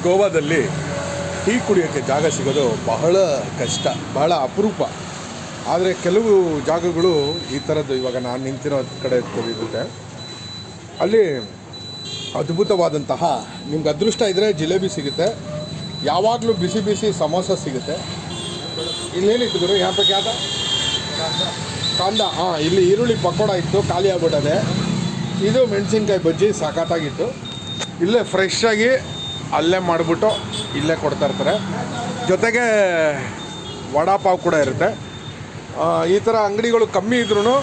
ಗೋವಾದಲ್ಲಿ ಟೀ ಕುಡಿಯೋಕ್ಕೆ ಜಾಗ ಸಿಗೋದು ಬಹಳ ಕಷ್ಟ, ಬಹಳ ಅಪರೂಪ. ಆದರೆ ಕೆಲವು ಜಾಗಗಳು ಈ ಥರದ್ದು, ಇವಾಗ ನಾನು ನಿಂತಿರೋ ಕಡೆ ಇರುತ್ತೆ, ಅಲ್ಲಿ ಅದ್ಭುತವಾದಂತಹ, ನಿಮ್ಗೆ ಅದೃಷ್ಟ ಇದ್ದರೆ ಜಿಲೇಬಿ ಸಿಗುತ್ತೆ, ಯಾವಾಗಲೂ ಬಿಸಿ ಬಿಸಿ ಸಮೋಸ ಸಿಗುತ್ತೆ. ಇಲ್ಲೇನಿತ್ತು ಗುರು ಯಾಪಕ್ಕೆ ಯಾವ್ದ ಕಾಂದ? ಹಾಂ, ಇಲ್ಲಿ ಈರುಳ್ಳಿ ಪಕೋಡ ಇತ್ತು, ಖಾಲಿ ಆಗ್ಬಿಟ್ಟದೆ. ಇದು ಮೆಣಸಿನ್ಕಾಯಿ ಬಜ್ಜಿ ಸಖತ್ತಾಗಿತ್ತು. ಇಲ್ಲೇ ಫ್ರೆಶ್ಶಾಗಿ ಅಲ್ಲೇ ಮಾಡಿಬಿಟ್ಟು ಇಲ್ಲೇ ಕೊಡ್ತಾಯಿರ್ತಾರೆ. ಜೊತೆಗೆ ವಡಾಪಾವ್ ಕೂಡ ಇರುತ್ತೆ. ಈ ಥರ ಅಂಗಡಿಗಳು ಕಮ್ಮಿ ಇದ್ರೂ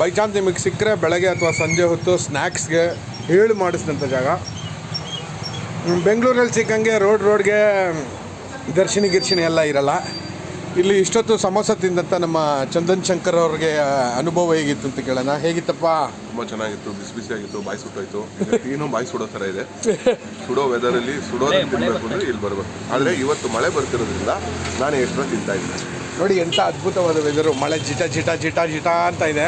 ಬೈ ಚಾನ್ಸ್ ನಿಮಗೆ ಸಿಕ್ಕರೆ ಬೆಳಗ್ಗೆ ಅಥವಾ ಸಂಜೆ ಹೊತ್ತು ಸ್ನ್ಯಾಕ್ಸ್ಗೆ ಹೇಳಿ ಮಾಡಿಸಿದಂಥ ಜಾಗ. ಬೆಂಗಳೂರಲ್ಲಿ ಸಿಕ್ಕಂಗೆ ರೋಡ್ಗೆ ಗಿರ್ಶಿನಿ ಎಲ್ಲ ಇರಲ್ಲ. ಇಲ್ಲಿ ಇಷ್ಟೊತ್ತು ಸಮೋಸ ತಿಂದಂಥ ನಮ್ಮ ಚಂದನ್ ಶಂಕರ್ ಅವ್ರಿಗೆ ಅನುಭವ ಹೇಗಿತ್ತು ಅಂತ ಕೇಳೋಣ. ಹೇಗಿತ್ತಪ್ಪ? ತುಂಬ ಚೆನ್ನಾಗಿತ್ತು, ಬಿಸಿ ಬಿಸಿಯಾಗಿತ್ತು, ಬಾಯಿ ಸುಟ್ಟೋಯ್ತು. ಏನೋ ಬಾಯಿ ಸುಡೋ ಥರ ಇದೆ. ಸುಡೋ ವೆದರಲ್ಲಿ ಸುಡೋದನ್ನು ತಿನ್ನಬೇಕು ಅಂದರೆ ಇಲ್ಲಿ ಬರಬೇಕು. ಆದರೆ ಇವತ್ತು ಮಳೆ ಬರ್ತಿರೋದ್ರಿಂದ ನಾನು ಎಷ್ಟೋ ತಿಂತಾ ಇದ್ದೆ. ನೋಡಿ ಎಂಥ ಅದ್ಭುತವಾದ ವೆದರು. ಮಳೆ ಜಿಟ ಅಂತ ಇದೆ.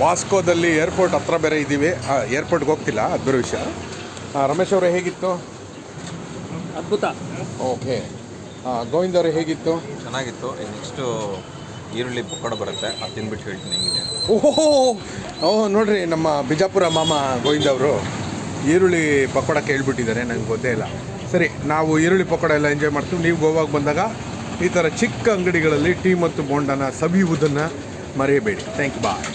ವಾಸ್ಕೋದಲ್ಲಿ ಏರ್ಪೋರ್ಟ್ ಹತ್ರ ಬೇರೆ ಇದ್ದೀವಿ. ಏರ್ಪೋರ್ಟ್ಗೆ ಹೋಗ್ತಿಲ್ಲ, ಅದು ಬೇರೆ ವಿಷಯ. ರಮೇಶ್ ಅವರೇ ಹೇಗಿತ್ತು? ಅದ್ಭುತ. ಓಕೆ. ಗೋವಿಂದ್ ಅವರೇ ಹೇಗಿತ್ತು? ಚೆನ್ನಾಗಿತ್ತು. ನೆಕ್ಸ್ಟು ಈರುಳ್ಳಿ ಪಕೋಡ ಬರುತ್ತೆ, ಅದು ತಿನ್ಬಿಟ್ಟು ಹೇಳ್ತೀನಿ ಹೆಂಗಿದೆ. ಓಹ್ ನೋಡ್ರಿ, ನಮ್ಮ ಬಿಜಾಪುರ ಮಾಮ ಗೋವಿಂದ್ ಅವರು ಈರುಳ್ಳಿ ಪಕೋಡ ಕೇಳ್ಬಿಟ್ಟಿದ್ದಾರೆ, ನಂಗೆ ಗೊತ್ತೇ ಇಲ್ಲ. ಸರಿ, ನಾವು ಈರುಳ್ಳಿ ಪಕೋಡ ಎಲ್ಲ ಎಂಜಾಯ್ ಮಾಡ್ತೀವಿ. ನೀವು ಗೋವಾಗೆ ಬಂದಾಗ ಈ ಥರ ಚಿಕ್ಕ ಅಂಗಡಿಗಳಲ್ಲಿ ಟೀ ಮತ್ತು ಬೋಂಡನ ಸವಿಯುವುದನ್ನು ಮರೆಯಬೇಡಿ. Thank you, bye.